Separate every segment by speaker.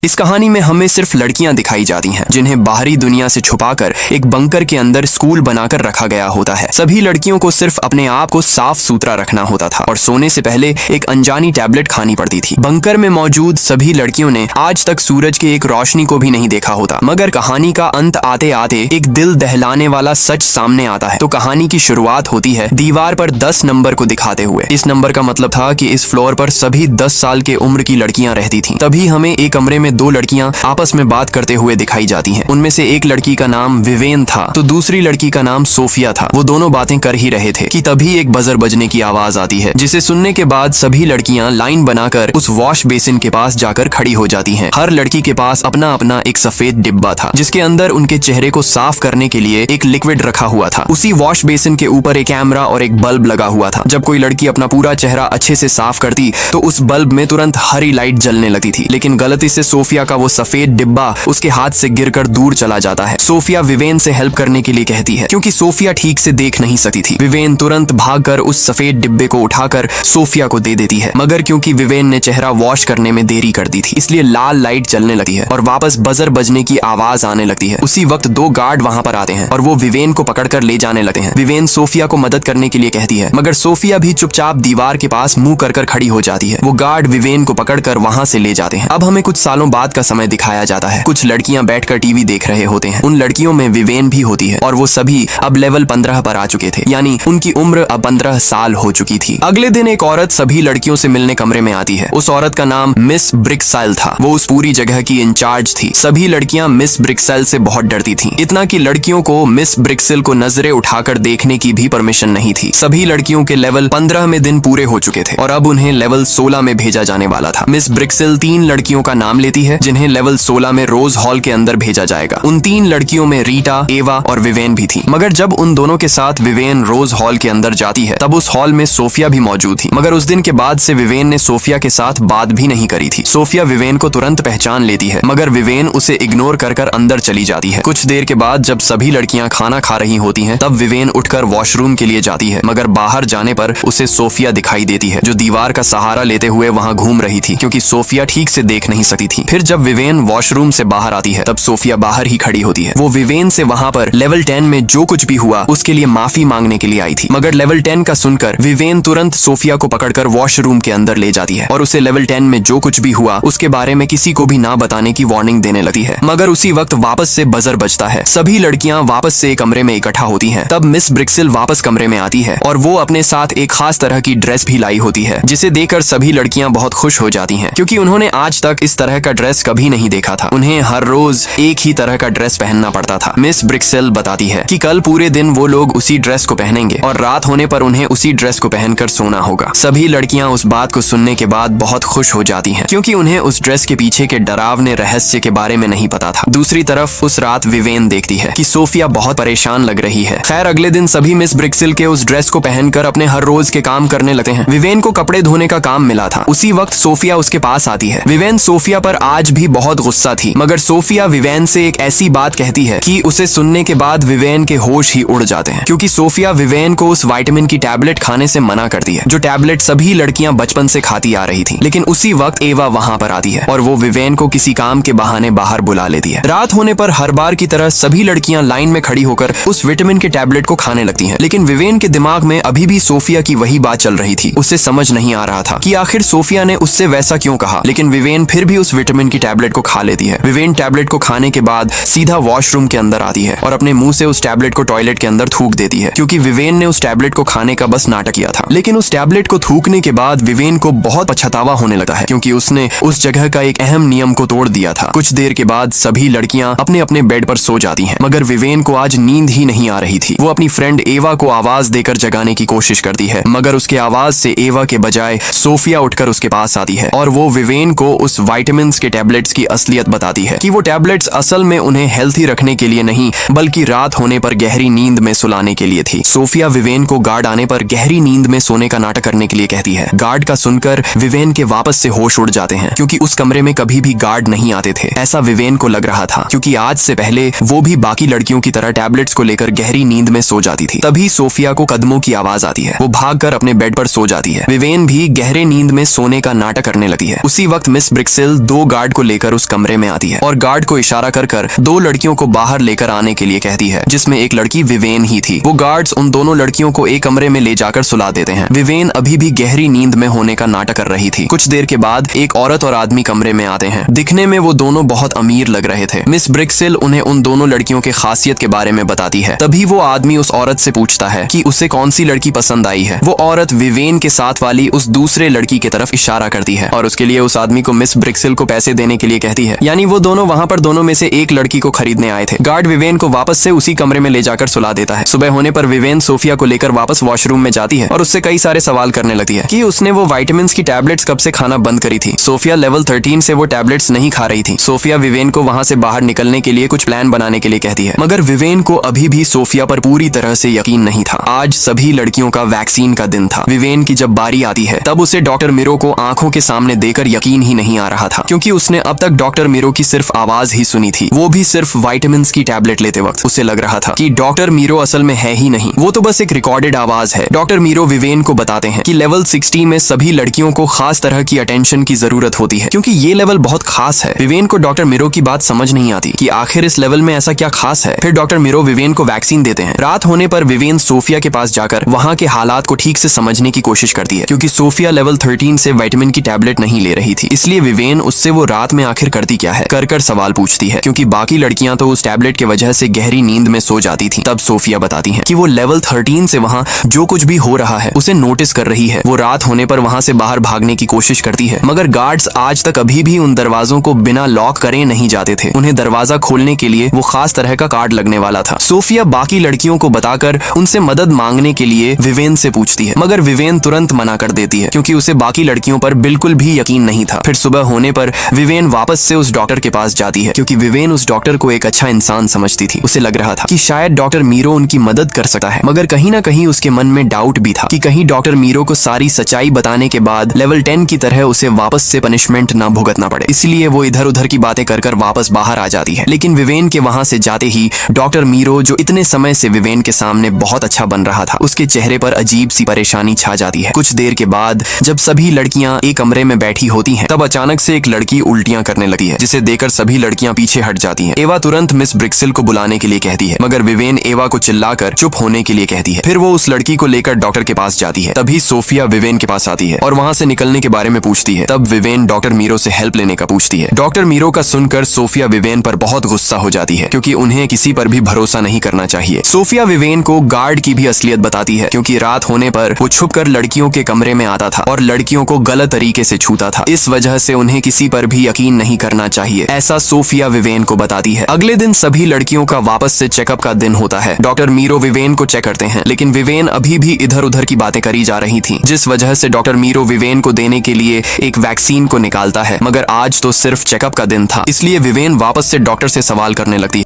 Speaker 1: इस कहानी में हमें सिर्फ लड़कियां दिखाई जाती हैं जिन्हें बाहरी दुनिया से छुपाकर एक बंकर के अंदर स्कूल बनाकर रखा गया होता है। सभी लड़कियों को सिर्फ अपने आप को साफ सुथरा रखना होता था और सोने से पहले एक अनजानी टैबलेट खानी पड़ती थी। बंकर में मौजूद सभी लड़कियों ने आज तक सूरज की एक रोशनी को भी नहीं देखा होता। मगर कहानी का अंत आते आते एक दिल दहलाने वाला सच सामने आता है। तो कहानी की शुरुआत होती है दीवार पर 10 नंबर को दिखाते हुए। इस नंबर का मतलब था कि इस फ्लोर पर सभी 10 साल के उम्र की लड़कियां रहती थीं। तभी हमें एक कमरे में 2 लड़कियां आपस में बात करते हुए दिखाई जाती हैं। उनमें से एक लड़की का नाम विवेन था तो दूसरी लड़की का नाम सोफिया था। वो दोनों बातें कर ही रहे थे कि तभी एक बजर बजने की आवाज आती है, जिसे सुनने के बाद सभी लड़कियां लाइन बनाकर उस वॉश बेसिन के पास जाकर खड़ी हो जाती हैं। हर लड़की के पास अपना अपना एक सफेद डिब्बा था जिसके अंदर उनके चेहरे को साफ करने के लिए एक लिक्विड रखा हुआ था। उसी वॉश बेसिन के ऊपर एक कैमरा और एक बल्ब लगा हुआ था। जब कोई लड़की अपना पूरा चेहरा अच्छे से साफ करती तो उस बल्ब में तुरंत हरी लाइट जलने लगती थी। लेकिन गलती से सोफिया का वो सफेद डिब्बा उसके हाथ से गिरकर दूर चला जाता है। सोफिया विवेन से हेल्प करने के लिए कहती है क्योंकि सोफिया ठीक से देख नहीं सकती थी। विवेन तुरंत भागकर उस सफेद डिब्बे को उठाकर सोफिया को दे देती है। मगर क्योंकि विवेन ने चेहरा वॉश करने में देरी कर दी थी इसलिए लाल लाइट जलने लगी है और वापस बजर बजने की आवाज आने लगती है। उसी वक्त 2 गार्ड वहां पर आते हैं और वो विवेन को पकड़कर ले जाने लगते हैं। विवेन सोफिया को मदद करने के लिए कहती है मगर सोफिया भी चुपचाप दीवार के पास मुंह कर खड़ी हो जाती है। वो गार्ड विवेन को पकड़कर वहां से ले जाते हैं। अब हमें कुछ सालों बाद का समय दिखाया जाता है। कुछ लड़कियां बैठकर टीवी देख रहे होते हैं। उन लड़कियों में विवेन भी होती है और वो सभी अब लेवल 15 पर आ चुके थे, यानी उनकी उम्र अब 15 साल हो चुकी थी। अगले दिन एक औरत सभी लड़कियों से मिलने कमरे में आती है। उस औरत का नाम मिस ब्रिक्सेल था। वो उस पूरी जगह की इंचार्ज थी। सभी लड़कियां मिस ब्रिक्सेल से बहुत डरती थीं। इतना कि लड़कियों को मिस ब्रिक्सेल को नजरें उठाकर देखने की भी परमिशन नहीं थी। सभी लड़कियों के लेवल 15 में दिन पूरे हो चुके थे और अब उन्हें लेवल 16 में भेजा जाने वाला था। मिस ब्रिक्सेल 3 लड़कियों का नाम लेती है जिन्हें लेवल 16 में रोज हॉल के अंदर भेजा जाएगा। उन 3 लड़कियों में रीटा, एवा और विवेन भी थी। मगर जब उन दोनों के साथ विवेन रोज हॉल के अंदर जाती है तब उस हॉल में सोफिया भी मौजूद थी। मगर उस दिन के बाद से विवेन ने सोफिया के साथ बात भी नहीं करी थी। सोफिया विवेन को तुरंत पहचान लेती है मगर विवेन उसे इग्नोर कर अंदर चली जाती है। कुछ देर के बाद जब सभी लड़कियां खाना खा रही होती हैं तब विवेन उठकर वॉशरूम के लिए जाती है। मगर बाहर जाने पर उसे सोफिया दिखाई देती है जो दीवार का सहारा लेते हुए वहां घूम रही थी क्योंकि सोफिया ठीक से देख नहीं सकती थी। फिर जब विवेन वॉशरूम से बाहर आती है तब सोफिया बाहर ही खड़ी होती है। वो विवेन से वहां पर लेवल 10 में जो कुछ भी हुआ उसके लिए माफी मांगने के लिए आई थी। मगर लेवल 10 का सुनकर विवेन तुरंत सोफिया को पकड़कर वॉशरूम के अंदर ले जाती है और उसे लेवल 10 में जो कुछ भी हुआ उसके बारे में किसी को भी ना बताने की वार्निंग देने लगती है। मगर उसी वक्त वापस से बजर बजता है। सभी लड़कियां वापस से कमरे में इकट्ठा होती हैं। तब मिस ब्रिक्सेल वापस कमरे में आती है और वो अपने साथ एक खास तरह की ड्रेस भी लाई होती है जिसे देखकर सभी लड़कियां बहुत खुश हो जाती हैं क्योंकि उन्होंने आज तक इस तरह का ड्रेस कभी नहीं देखा था। उन्हें हर रोज एक ही तरह का ड्रेस पहनना पड़ता था। मिस ब्रिक्सेल बताती है कि कल पूरे दिन वो लोग उसी ड्रेस को पहनेंगे और रात होने पर उन्हें उसी ड्रेस को पहनकर सोना होगा। सभी लड़कियां उस बात को सुनने के बाद बहुत खुश हो जाती हैं क्योंकि उन्हें उस ड्रेस के पीछे के डरावने रहस्य के बारे में नहीं पता था। दूसरी तरफ उस रात विवेन देखती है कि सोफिया बहुत परेशान लग रही है। खैर अगले दिन सभी मिस ब्रिक्सेल के उस ड्रेस को पहनकर अपने हर रोज के काम करने लगते हैं। विवेन को कपड़े धोने का काम मिला था। उसी वक्त सोफिया उसके पास आती है। विवेन सोफिया पर आज भी बहुत गुस्सा थी मगर सोफिया विवेन से एक ऐसी बात कहती है कि उसे सुनने के बाद विवेन के होश ही उड़ जाते हैं क्योंकि सोफिया विवेन को उस विटामिन की टैबलेट खाने से मना करती है जो टैबलेट सभी लड़कियां बचपन से खाती आ रही थी। लेकिन उसी वक्त एवा वहां पर आती है और वो विवेन को किसी काम के बहाने बाहर बुला लेती है। रात होने पर हर बार की तरह सभी लड़कियां लाइन में खड़ी होकर उस विटामिन के टैबलेट को खाने लगती हैं। लेकिन विवेन के दिमाग में अभी भी सोफिया की वही बात चल रही थी। उसे समझ नहीं आ रहा था कि आखिर सोफिया ने उससे वैसा क्यों कहा। लेकिन विवेन फिर भी उस विटामिन की टैबलेट को खा लेती है। विवेन टैबलेट को खाने के बाद सीधा वॉशरूम के अंदर आती है और अपने मुंह से उस टैबलेट को टॉयलेट के अंदर थूक देती है क्योंकि विवेन ने उस टैबलेट को खाने का बस नाटक किया था। लेकिन उस टैबलेट को थूकने के बाद विवेन को बहुत पछतावा होने लगा है क्योंकि उसने उस जगह का एक अहम नियम को तोड़ दिया था। कुछ देर के बाद सभी लड़कियां अपने अपने बेड पर सो जाती हैं मगर विवेन को आज नींद ही नहीं आ रही थी। वो अपनी फ्रेंड एवा को आवाज देकर जगाने की कोशिश करती है मगर उसके आवाज से एवा के बजाय सोफिया उठकर उसके पास आती है और वो विवेन को उस विटामिन के टैबलेट्स की असलियत बताती है कि वो टैबलेट्स असल में उन्हें हेल्थी रखने के लिए नहीं बल्कि रात होने पर गहरी नींद में सुलाने के लिए थी। सोफिया विवेन को गार्ड आने पर गहरी नींद में सोने का नाटक करने के लिए कहती है। गार्ड का सुनकर विवेन के वापस से होश उड़ जाते हैं क्योंकि उस कमरे में कभी भी गार्ड नहीं आते थे। ऐसा विवेन को लग रहा था क्योंकि आज से पहले वो भी बाकी लड़कियों की तरह टैबलेट्स को लेकर गहरी नींद में सो जाती थी। तभी सोफिया को कदमों की आवाज आती है। वो भागकर अपने बेड पर सो जाती है। विवेन भी गहरे नींद में सोने का नाटक करने लगती है। उसी वक्त मिस ब्रिक्सेल 2 गार्ड को लेकर उस कमरे में आती है और गार्ड को इशारा कर कर दो लड़कियों को बाहर लेकर आने के लिए कहती है, जिसमें एक लड़की विवेन ही थी। वो गार्ड्स उन दोनों लड़कियों को एक कमरे में ले जाकर सुला देते हैं। विवेन अभी भी गहरी नींद में होने का नाटक कर रही थी। कुछ देर के बाद एक औरत और आदमी कमरे में आते हैं। दिखने में वो दोनों बहुत अमीर लग रहे थे। मिस ब्रिक्सिल उन्हें उन दोनों लड़कियों के खासियत के बारे में बताती है। तभी वो आदमी उस औरत से पूछता है कि उसे कौन सी लड़की पसंद आई है। वो औरत विवेन के साथ वाली उस दूसरे लड़की की तरफ इशारा करती है और उसके लिए उस आदमी को मिस ब्रिक्सिल को पैसे देने के लिए कहती है। यानी वो दोनों वहाँ पर दोनों में से एक लड़की को खरीदने आए थे। गार्ड विवेन को वापस से उसी कमरे में ले जाकर सुला देता है। सुबह होने पर विवेन सोफिया को लेकर वापस वॉशरूम में जाती है और उससे कई सारे सवाल करने लगती है कि उसने वो विटामिन्स की टैबलेट्स कब से खाना बंद करी थी। सोफिया लेवल 13 से वो टैबलेट्स नहीं खा रही थी। सोफिया विवेन को वहाँ से बाहर निकलने के लिए कुछ प्लान बनाने के लिए कहती है, मगर विवेन को अभी भी सोफिया पर पूरी तरह से यकीन नहीं था। आज सभी लड़कियों का वैक्सीन का दिन था। विवेन की जब बारी आती है तब उसे डॉक्टर मिरो को आंखों के सामने देकर यकीन ही नहीं आ रहा था, क्योंकि उसने अब तक डॉक्टर मिरो की सिर्फ आवाज ही सुनी थी, वो भी सिर्फ विटामिन्स की टैबलेट लेते वक्त। उसे लग रहा था कि डॉक्टर मिरो असल में है ही नहीं, वो तो बस एक रिकॉर्डेड आवाज है। डॉक्टर मिरो विवेन को बताते हैं कि लेवल 60 में सभी लड़कियों को खास तरह की अटेंशन की जरूरत होती है, क्योंकि ये लेवल बहुत खास है। विवेन को डॉक्टर मिरो की बात समझ नहीं आती कि आखिर इस लेवल में ऐसा क्या खास है। फिर डॉक्टर मिरो विवेन को वैक्सीन देते हैं। रात होने पर विवेन सोफिया के पास जाकर वहाँ के हालात को ठीक से समझने की कोशिश करती है, क्योंकि सोफिया लेवल 13 से विटामिन की टैबलेट नहीं ले रही थी। इसलिए विवेन उससे वो रात में आखिर करती क्या है कर सवाल पूछती है, क्योंकि बाकी लड़कियां तो उस टैबलेट की वजह से गहरी नींद में सो जाती थी। तब सोफिया बताती है कि वो लेवल 13 से वहाँ जो कुछ भी हो रहा है उसे नोटिस कर रही है। वो रात होने पर वहाँ से बाहर भागने की कोशिश करती है, मगर गार्ड्स आज तक अभी भी उन दरवाजों को बिना लॉक करे नहीं जाते थे। उन्हें दरवाजा खोलने के लिए वो खास तरह का कार्ड लगने वाला था। सोफिया बाकी लड़कियों को बताकर उनसे मदद मांगने के लिए विवेन से पूछती है, मगर विवेन तुरंत मना कर देती है, क्योंकि उसे बाकी लड़कियों पर बिल्कुल भी यकीन नहीं था। फिर सुबह होने पर विवेन वापस से उस डॉक्टर के पास जाती है, क्योंकि विवेन उस डॉक्टर को एक अच्छा इंसान समझती थी। उसे लग रहा था कि शायद डॉक्टर मीरो उनकी मदद कर सकता है, मगर कहीं ना कहीं उसके मन में डाउट भी था कि कहीं डॉक्टर मीरो को सारी सच्चाई बताने के बाद लेवल 10 की तरह उसे वापस से पनिशमेंट ना भुगतना पड़े। इसलिए वो इधर उधर की बातें कर वापस बाहर आ जाती है। लेकिन विवेन के वहां से जाते ही डॉक्टर मीरो, जो इतने समय से विवेन के सामने बहुत अच्छा बन रहा था, उसके चेहरे पर अजीब सी परेशानी छा जाती है। कुछ देर के बाद जब सभी लड़कियां एक कमरे में बैठी होती हैं, तब अचानक से एक लड़की उल्टियां करने लगती है, जिसे देखकर सभी लड़कियां पीछे हट जाती हैं। एवा तुरंत मिस ब्रिक्सिल को बुलाने के लिए कहती है, मगर विवेन एवा को चिल्लाकर चुप होने के लिए कहती है। फिर वो उस लड़की को लेकर डॉक्टर के पास जाती है। तभी सोफिया विवेन के पास आती है और वहां से निकलने के बारे में पूछती है। तब विवेन डॉक्टर मीरो से हेल्प लेने का पूछती है। डॉक्टर मीरो का सुनकर सोफिया विवेन पर बहुत गुस्सा हो जाती है, क्योंकि उन्हें किसी पर भी भरोसा नहीं करना चाहिए। सोफिया विवेन को गार्ड की भी असलियत बताती है, क्योंकि रात होने पर वो छुपकर लड़कियों के कमरे में आता था और लड़कियों को गलत तरीके से छूता था। इस वजह से उन्हें किसी पर भी यकीन नहीं करना चाहिए, ऐसा सोफिया विवेन को बताती है। अगले दिन सभी लड़कियों का वापस से चेकअप का दिन होता है। डॉक्टर मीरो विवेन को चेक करते हैं, लेकिन विवेन अभी भी इधर उधर की बातें करी जा रही थी, जिस वजह से डॉक्टर मीरो विवेन को देने के लिए एक वैक्सीन को निकालता है। मगर आज तो सिर्फ चेकअप का दिन था, इसलिए विवेन वापस से डॉक्टर से सवाल करने लगती है,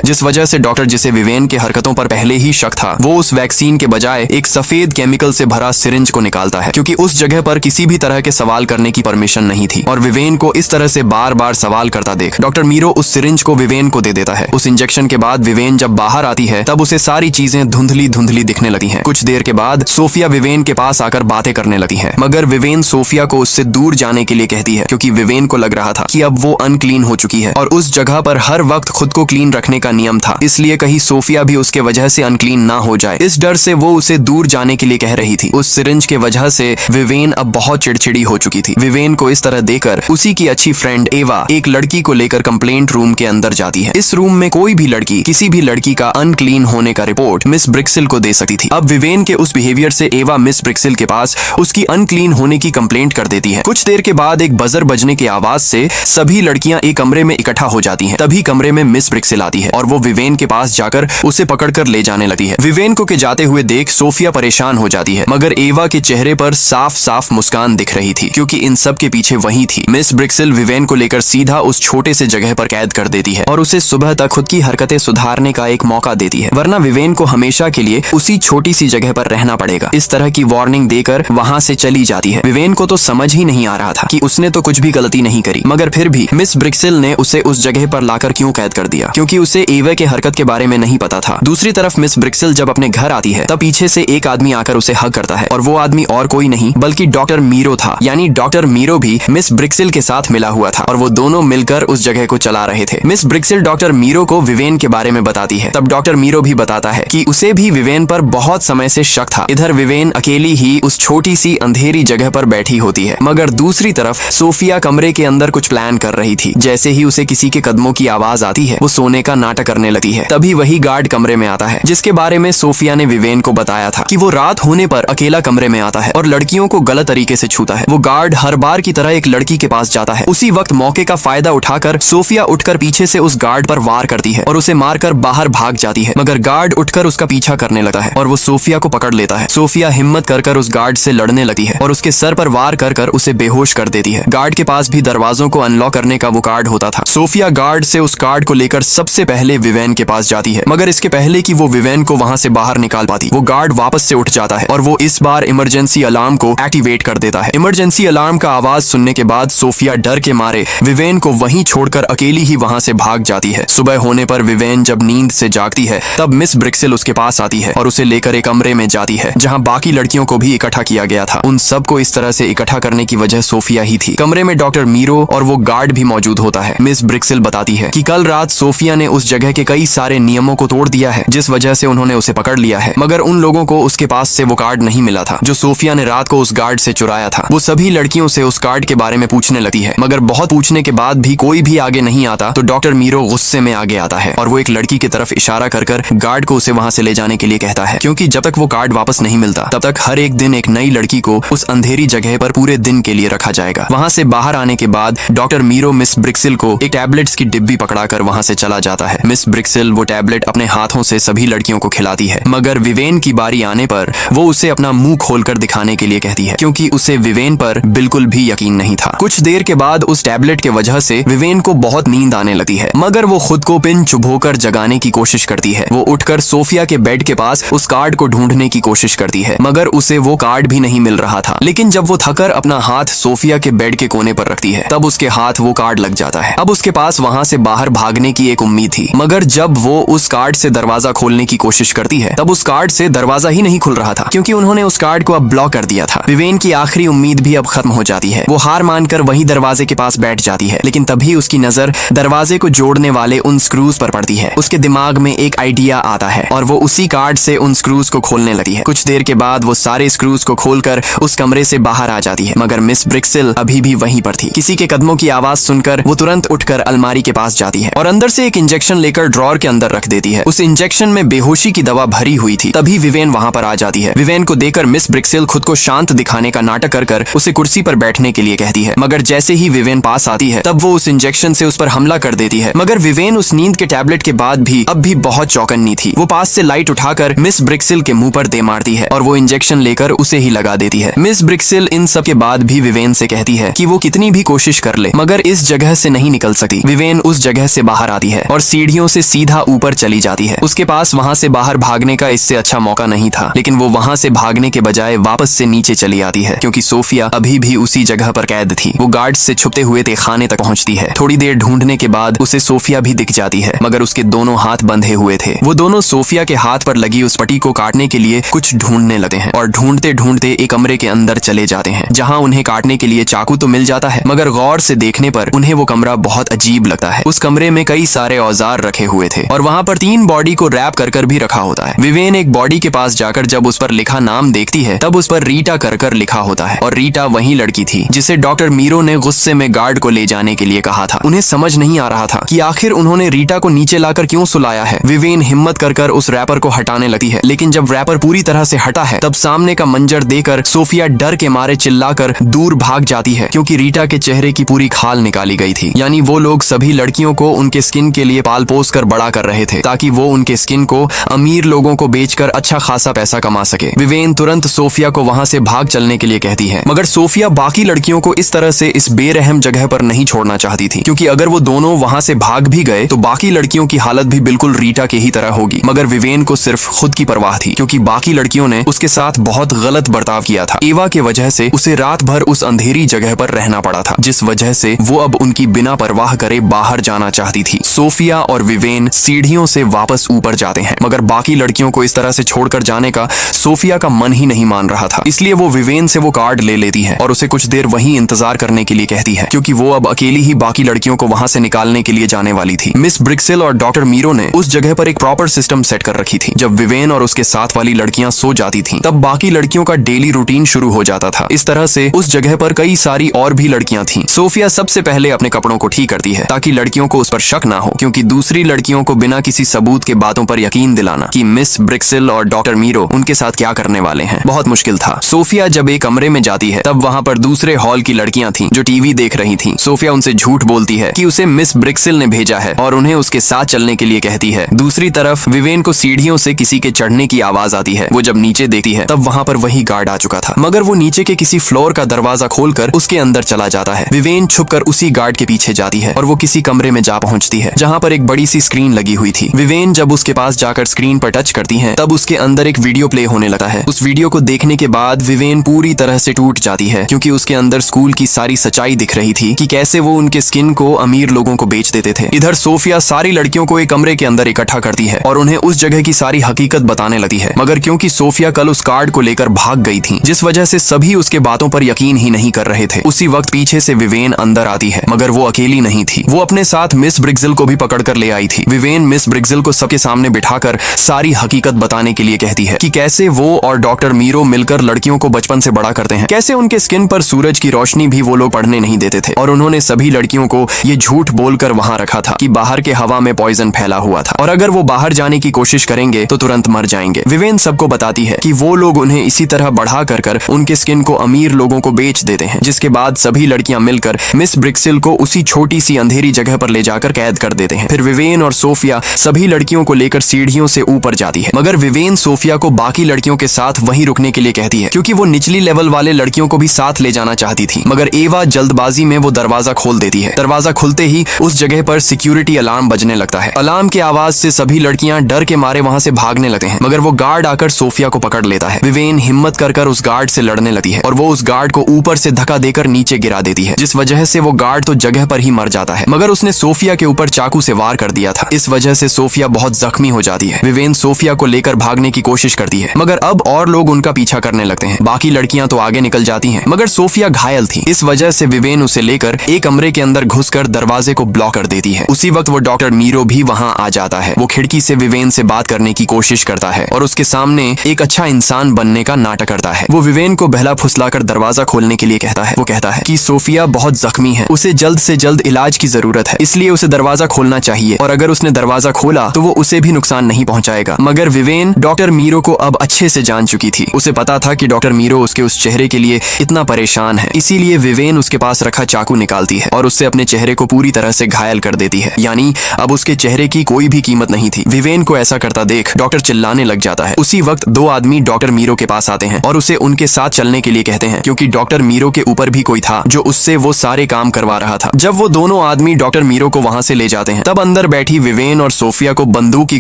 Speaker 1: जिस वजह से डॉक्टर, जिसे विवेन के हरकतों पर पहले ही शक था, वो उस वैक्सीन के बजाय एक सफेद केमिकल से भरा सिरिंज को निकालता है, क्योंकि उस जगह पर किसी भी तरह के सवाल करने की परमिशन नहीं थी। और विवेन को इस तरह से बार बार सवाल करता देख डॉक्टर मीरो उस सिरिंज को विवेन को दे देता है। उस इंजेक्शन के बाद विवेन जब बाहर आती है तब उसे सारी चीजें धुंधली धुंधली दिखने लगी हैं। कुछ देर के बाद सोफिया विवेन के पास आकर बातें करने लगी है, मगर विवेन सोफिया को उससे दूर जाने के लिए कहती है, क्योंकि विवेन को लग रहा था कि अब वो अनक्लीन हो चुकी है और उस जगह पर हर वक्त खुद को क्लीन रखने का नियम था, इसलिए कहीं सोफिया भी उसके वजह से अनक्लीन ना हो जाए। इस डर से वो उसे दूर जाने के लिए कह रही थी। उस सिरिंज के वजह से विवेन अब बहुत चिड़चिड़ी हो चुकी थी। विवेन को इस तरह देखकर उसी की अच्छी फ्रेंड एवा एक लड़की को लेकर कंप्लेंट रूम के अंदर जाती है। इस रूम में कोई भी लड़की किसी भी लड़की का अनक्लीन होने का रिपोर्ट मिस ब्रिक्सिल को दे सकती थी। अब विवेन के उस बिहेवियर से एवा मिस ब्रिक्सिल के पास उसकी अनक्लीन होने की कंप्लेंट कर देती है। कुछ देर के बाद एक बजर बजने की आवाज से सभी लड़कियां एक कमरे में इकट्ठा हो जाती हैं। तभी कमरे में मिस ब्रिक्सिल आती है और वो विवेन के पास जाकर उसे पकड़कर ले जाने लगती है। विवेन को के जाते हुए देख सोफिया परेशान हो जाती है, मगर एवा के चेहरे पर साफ साफ मुस्कान दिख रही थी, क्योंकि इन सब के पीछे वही थी। मिस ब्रिक्सिल विवेन को लेकर सीधा उस छोटे से जगह पर कैद कर देती है और उसे सुबह तक खुद की हरकतें सुधारने का एक मौका देती है, वरना विवेन को हमेशा के लिए उसी छोटी सी जगह पर रहना पड़ेगा। इस तरह की वार्निंग देकर वहां से चली जाती है। विवेन को तो समझ ही नहीं आ रहा था कि उसने तो कुछ भी गलती नहीं करी, मगर फिर भी मिस ब्रिक्सिल ने उसे उस जगह पर लाकर क्यों कैद कर दिया, क्योंकि उसे एवा के हरकत के बारे में नहीं पता था। दूसरी तरफ मिस ब्रिक्सेल जब अपने घर आती है तब पीछे से एक आदमी आकर उसे हग करता है और वो आदमी और कोई नहीं बल्कि डॉक्टर मीरो था। यानी डॉक्टर मीरो भी मिस ब्रिक्सेल के साथ मिला हुआ था और वो दोनों मिलकर उस जगह को चला रहे थे। मिस ब्रिक्सेल डॉक्टर मीरो को विवेन के बारे में बताती है। तब डॉक्टर मीरो भी बताता है कि उसे भी विवेन पर बहुत समय से शक था। इधर विवेन अकेली ही उस छोटी सी अंधेरी जगह पर बैठी होती है, मगर दूसरी तरफ सोफिया कमरे के अंदर कुछ प्लान कर रही थी। जैसे ही उसे किसी के कदमों की आवाज आती है वो सोने का नाटक करने लगती है। तभी वही गार्ड कमरे में आता है जिसके बारे में सोफिया ने विवेन को बताया था कि वो रात होने पर अकेला कमरे में आता है और लड़कियों को गलत तरीके से छूता है। वो गार्ड हर बार की तरह एक लड़की के पास जाता है। उसी वक्त मौके का फायदा उठाकर सोफिया उठकर पीछे से उस गार्ड पर वार करती है और उसे मारकर बाहर भाग जाती है, मगर गार्ड उठकर उसका पीछा करने लगता है और वो सोफिया को पकड़ लेता है। सोफिया हिम्मत कर उस गार्ड से लड़ने लगती है और उसके सर पर वार कर उसे बेहोश कर देती है। गार्ड के पास भी दरवाजों को अनलॉक करने का वो कार्ड होता था। सोफिया गार्ड से उस कार्ड को लेकर सबसे पहले विवेन के पास जाती है, मगर इसके पहले कि वो विवेन को वहां से बाहर निकाल पाती वो गार्ड वापस से उठ जाता है और वो इस बार इमरजेंसी अलार्म को एक्टिवेट कर देता है। इमरजेंसी अलार्म का आवाज सुनने के बाद सोफिया डर के मारे विवेन को वहीं छोड़कर अकेली ही वहां से भाग जाती है। सुबह होने पर विवेन जब नींद से जागती है तब मिस ब्रिक्सेल उसके पास आती है और उसे लेकर एक कमरे में जाती है जहां बाकी लड़कियों को भी इकट्ठा किया गया था। उन सबको इस तरह से इकट्ठा करने की वजह सोफिया ही थी। कमरे में डॉक्टर मीरो और वो गार्ड भी मौजूद होता है। मिस ब्रिक्सेल बताती है कि कल रात सोफिया ने उस जगह के कई सारे नियमों को तोड़ दिया है जिस वजह से उन्होंने उसे पकड़ लिया है, मगर उन लोगों को उसके पास से वो कार्ड नहीं मिला था जो सोफिया ने रात को उस गार्ड से चुराया था। वो सभी लड़कियों से उस कार्ड के बारे में पूछने लगती है, मगर बहुत पूछने के बाद भी कोई भी आगे नहीं आता तो डॉक्टर मीरो गुस्से में आगे आता है और वो एक लड़की की तरफ इशारा कर गार्ड को उसे वहां से ले जाने के लिए कहता है, क्योंकि जब तक वो कार्ड वापस नहीं मिलता तब तक हर एक दिन एक नई लड़की को उस अंधेरी जगह पर पूरे दिन के लिए रखा जाएगा। वहां से बाहर आने के बाद डॉक्टर मीरो मिस ब्रिक्सेल को एक टैबलेट्स की डिब्बी पकड़ाकर वहां से चला जाता है। मिस ब्रिक्सेल वो टैबलेट अपने हाथों से सभी लड़कियों को खिलाती है, मगर विवेन की बारी आने पर वो उसे अपना मुंह खोलकर दिखाने के लिए कहती है, क्योंकि उसे विवेन पर बिल्कुल भी यकीन नहीं था। कुछ देर के बाद उस टैबलेट के वजह से विवेन को बहुत नींद आने लगती है, मगर वो खुद को पिन चुभोकर जगाने की कोशिश करती है। वो उठकर सोफिया के बेड के पास उस कार्ड को ढूंढने की कोशिश करती है, मगर उसे वो कार्ड भी नहीं मिल रहा था। लेकिन जब वो थकर अपना हाथ सोफिया के बेड के कोने पर रखती है तब उसके हाथ वो कार्ड लग जाता है। अब उसके पास वहां से बाहर भागने की एक उम्मीद थी, मगर जब वो उस कार्ड से दरवाजा खोलने की कोशिश करती है तब उस कार्ड से दरवाजा ही नहीं खुल रहा था, क्योंकि उन्होंने उस कार्ड को अब ब्लॉक कर दिया था। विवेन की आखिरी उम्मीद भी अब खत्म हो जाती है। वो हार मानकर वही दरवाजे के पास बैठ जाती है, लेकिन तभी उसकी नजर दरवाजे को जोड़ने वाले उन स्क्रूज पर पड़ती है। उसके दिमाग में एक आइडिया आता है और वो उसी कार्ड से उन स्क्रूज को खोलने लगती है। कुछ देर के बाद वो सारे स्क्रूज को खोलकर उस कमरे से बाहर आ जाती है, मगर मिस ब्रिक्सेल अभी भी वहीं पर थी। किसी के कदमों की आवाज सुनकर वो तुरंत उठकर अलमारी के पास जाती है और अंदर से एक इंजेक्शन लेकर ड्रॉर के अंदर रख देती है। उस इंजेक्शन में बेहोशी की दवा भरी हुई थी। तभी विवेन वहां पर आ जाती है। विवेन को देखकर मिस ब्रिक्सेल खुद को शांत दिखाने का नाटक कर उसे कुर्सी पर बैठने के लिए कहती है, मगर जैसे ही विवेन पास आती है तब वो उस इंजेक्शन से उस पर हमला कर देती है। मगर विवेन उस नींद के टैबलेट के बाद भी अब भी बहुत चौकन्नी थी। वो पास से लाइट उठाकर मिस ब्रिक्सेल के मुंह पर दे मारती है और वो इंजेक्शन लेकर उसे ही लगा देती है। मिस ब्रिक्सेल इन सब के बाद भी विवेन से कहती है कि वो कितनी भी कोशिश कर ले मगर इस जगह से नहीं निकल सकती। विवेन उस जगह से बाहर आती है और सीढ़ियों से सीधा ऊपर चली जाती है। उसके पास वहां से बाहर भागने का इससे अच्छा मौका नहीं था, लेकिन वो वहां से भागने के बजाय वापस से नीचे चली आती है, क्योंकि सोफिया अभी भी उसी जगह पर कैद थी। वो गार्ड्स से छुपते हुए तहखाने तक पहुंचती है। थोड़ी देर ढूंढने के बाद उसे सोफिया भी दिख जाती है, मगर उसके दोनों हाथ बंधे हुए थे। वो दोनों सोफिया के हाथ पर लगी उस पट्टी को काटने के लिए कुछ ढूंढने लगते हैं और ढूंढते ढूंढते एक कमरे के अंदर चले जाते हैं, जहां उन्हें काटने के लिए चाकू तो मिल जाता है, मगर गौर से देखने पर उन्हें वो कमरा बहुत अजीब लगता है। उस कमरे में कई सारे औजार रखे हुए थे और वहां पर 3 बॉडी को रैप कर भी रखा होता है। विवेन एक बॉडी के पास जाकर जब उस पर लिखा नाम देखती है तब उस पर रीटा कर लिखा होता है और रीटा वही लड़की थी जिसे डॉक्टर मीरो ने गुस्से में गार्ड को ले जाने के लिए कहा था। उन्हें समझ नहीं आ रहा था कि आखिर उन्होंने रीटा को नीचे लाकर क्यों सुलाया है। विवेन हिम्मत कर उस रैपर को हटाने लगती है, लेकिन जब रैपर पूरी तरह से हटा है तब सामने का मंजर देखकर सोफिया डर के मारे चिल्लाकर दूर भाग जाती है, क्योंकि रीटा के चेहरे की पूरी खाल निकाली गई थी। यानी वो लोग सभी लड़कियों को उनके स्किन के लिए पाल पोस कर बड़ा कर रहे थे ताकि वो उनके स्किन को अमीर लोगों को बेचकर अच्छा खासा पैसा कमा सके। विवेन तुरंत सोफिया को वहां से भाग चलने के लिए कहती है, मगर सोफिया बाकी लड़कियों को इस तरह से इस बेरहम जगह पर नहीं छोड़ना चाहती थी, क्योंकि अगर वो दोनों वहां से भाग भी गए तो बाकी लड़कियों की हालत भी बिल्कुल रीटा के ही तरह होगी। मगर विवेन को सिर्फ खुद की परवाह थी, क्योंकि बाकी लड़कियों ने उसके साथ बहुत गलत बर्ताव किया था। एवा के वजह से उसे रात भर उस अंधेरी जगह पर रहना पड़ा था, जिस वजह से वो अब उनकी बिना परवाह करे बाहर जाना चाहती थी। सोफिया और विवेन सीढ़ियों से वापस ऊपर जाते हैं, मगर बाकी लड़कियों को इस तरह से छोड़कर जाने का सोफिया का मन ही नहीं मान रहा था। इसलिए वो विवेन से वो कार्ड ले लेती है और उसे कुछ देर वहीं इंतजार करने के लिए कहती है, क्योंकि वो अब अकेली ही बाकी लड़कियों को वहां से निकालने के लिए जाने वाली थी। मिस ब्रिक्सेल और डॉक्टर मीरो ने उस जगह पर एक प्रॉपर सिस्टम सेट कर रखी थी। जब विवेन और उसके साथ वाली लड़कियां सो जाती थीं, तब बाकी लड़कियों का डेली रूटीन शुरू हो जाता था। इस तरह से उस जगह पर कई सारी और भी लड़कियां थीं। सोफिया सबसे पहले अपने कपड़ों को ठीक करती है ताकि लड़कियों को उस पर शक ना हो, क्योंकि दूसरी लड़कियों को बिना किसी सबूत के बातों पर यकीन दिलाना कि मिस ब्रिक्सेल और डॉक्टर मीरो उनके साथ क्या करने वाले हैं बहुत मुश्किल था। सोफिया जब एक कमरे में जाती है, तब वहां पर दूसरे हॉल की लड़कियां थीं जो टीवी देख रही थीं। सोफिया उनसे झूठ बोलती है कि उसे मिस ब्रिक्सेल ने भेजा है और उन्हें उसके साथ चलने के लिए कहती है। दूसरी तरफ विवेन को सीढ़ियों से किसी के चढ़ने की आवाज आती है। वो जब नीचे देखती है, तब वहां पर वही गार्ड आ चुका था, मगर वो नीचे के किसी फ्लोर का दरवाजा खोलकर उसके अंदर चला जाता है। विवेन छुपकर उसी गार्ड के पीछे जाती है और वो किसी कमरे में जा पहुंचती है जहां पर एक बड़ी सी स्क्रीन लगी हुई थी। विवेन जब उसके पास जाकर स्क्रीन पर टच करती है, तब उसके अंदर एक वीडियो प्ले होने लगता है। उस वीडियो को देखने के बाद विवेन पूरी तरह से टूट जाती है, क्योंकि उसके अंदर स्कूल की सारी सच्चाई दिख रही थी कि कैसे वो उनके स्किन को अमीर लोगों को बेच देते थे। इधर सोफिया सारी लड़कियों को एक कमरे के अंदर इकट्ठा करती है और उन्हें उस जगह की सारी हकीकत बताने लगती है, मगर क्योंकि सोफिया कल उस कार्ड को लेकर भाग गई थी, जिस वजह से सभी उसके बातों पर यकीन ही नहीं कर रहे थे। उसी वक्त पीछे से विवेन अंदर आती है, मगर वो अकेली नहीं थी। वो अपने साथ मिस ब्रिक्सेल को भी पकड़ कर ले आई थी। विवेन मिस ब्रिक्सेल को सबके सामने बिठाकर सारी हकीकत बताने के लिए कहती है कि कैसे वो और डॉक्टर मीरो मिलकर लड़कियों को बचपन से बड़ा करते हैं, कैसे उनके स्किन पर सूरज की रोशनी भी वो लोग पड़ने नहीं देते थे, और उन्होंने सभी लड़कियों को ये झूठ बोलकर वहां रखा था कि बाहर के हवा में पॉइजन फैला हुआ था और अगर वो बाहर जाने की कोशिश करेंगे तो तुरंत मर जाएंगे। विवेन सबको बताती है कि वो लोग उन्हें इसी तरह बढ़ा कर उनके स्किन को अमीर लोगों को बेच देते हैं, जिसके बाद सभी लड़कियां मिलकर मिस ब्रिक्सेल को उसी छोटी सी अंधेरी जगह पर ले जाकर कैद कर देते हैं। फिर विवेन और सोफिया सभी लड़कियों को लेकर सीढ़ियों से ऊपर जाती है, मगर विवेन सोफिया को बाकी लड़कियों के साथ वहीं रुकने के लिए कहती है, क्योंकि वो निचली लेवल वाले लड़कियों को भी साथ ले जाना चाहती थी। मगर एवा जल्दबाजी में वो दरवाजा खोल देती है। दरवाजा खुलते ही उस जगह पर सिक्योरिटी अलार्म बजने लगता है। अलार्म की आवाज से सभी लड़कियां डर के मारे वहां से भागने लगते हैं, मगर वो गार्ड आकर सोफिया को पकड़ लेता है। विवेन हिम्मत कर उस गार्ड से लड़ने लगती है और वो उस गार्ड को ऊपर से धक्का देकर नीचे गिरा देती है, जिस वजह से वो गार्ड तो जगह पर ही मर जाता है, मगर उसने सोफिया के ऊपर चाकू से वार कर दिया था। इस वजह से सोफिया बहुत जख्मी हो जाती है। विवेन सोफिया को लेकर भागने की कोशिश करती है, मगर अब और लोग उनका पीछा करने लगते हैं। बाकी लड़कियां तो आगे निकल जाती हैं, मगर सोफिया घायल थी। इस वजह से विवेन उसे लेकर एक कमरे के अंदर घुसकर दरवाजे को ब्लॉक कर देती है। उसी वक्त वो डॉक्टर मीरो भी वहां आ जाता है। वो खिड़की से विवेन से बात करने की कोशिश करता है और उसके सामने एक अच्छा इंसान बनने का नाटक करता है। वो विवेन को बहला फुसलाकर दरवाजा खोलने के लिए कहता है। वो कहता है कि सोफिया बहुत जख्मी है, उसे जल्द से जल्द इलाज की जरूरत है, इसलिए उसे दरवाजा खोलना चाहिए, और अगर उसने दरवाजा खोला तो वो उसे भी नुकसान नहीं पहुंचाएगा। मगर विवेन डॉक्टर मीरो को अब अच्छे से जान चुकी थी। उसे पता था कि डॉक्टर मीरो उसके उस चेहरे के लिए इतना परेशान है, इसीलिए विवेन उसके पास रखा चाकू निकालती है और उससे अपने चेहरे को पूरी तरह से घायल कर देती है। यानी अब उसके चेहरे की कोई भी कीमत नहीं थी। विवेन को ऐसा करता देख डॉक्टर चिल्लाने लग जाता है। उसी वक्त दो आदमी डॉक्टर मीरो के पास आते हैं और उसे उनके साथ चलने के लिए कहते हैं, क्योंकि डॉक्टर मीरो के ऊपर भी कोई था जो उससे वो सारे काम करवा रहा था। जब वो दोनों आदमी डॉक्टर मीरो को वहां से ले जाते हैं, तब अंदर बैठी विवेन और सोफिया को बंदूक की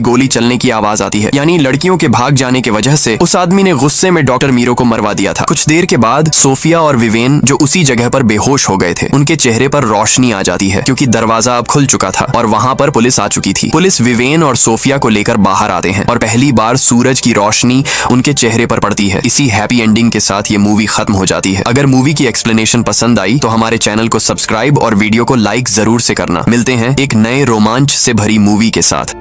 Speaker 1: गोली चलने की आवाज आती है। यानी लड़कियों के भाग जाने की वजह से उस आदमी ने गुस्से में डॉक्टर मीरो को मरवा दिया था। कुछ देर के बाद सोफिया और विवेन जो उसी जगह पर बेहोश हो गए थे, उनके चेहरे पर रोशनी आ जाती है, क्योंकि दरवाजा अब खुल चुका था और वहां पर पुलिस आ चुकी थी। पुलिस विवेन और सोफिया को लेकर बाहर आते हैं और पहली बार सूरज की रोशनी उनके चेहरे पर पड़ती है। इसी हैप्पी एंडिंग के साथ ये मूवी खत्म हो जाती है। अगर मूवी की एक्सप्लेनेशन पसंद आई तो हमारे चैनल को सब्सक्राइब और वीडियो को लाइक जरूर से करना। मिलते हैं एक नए रोमांच से भरी मूवी के साथ।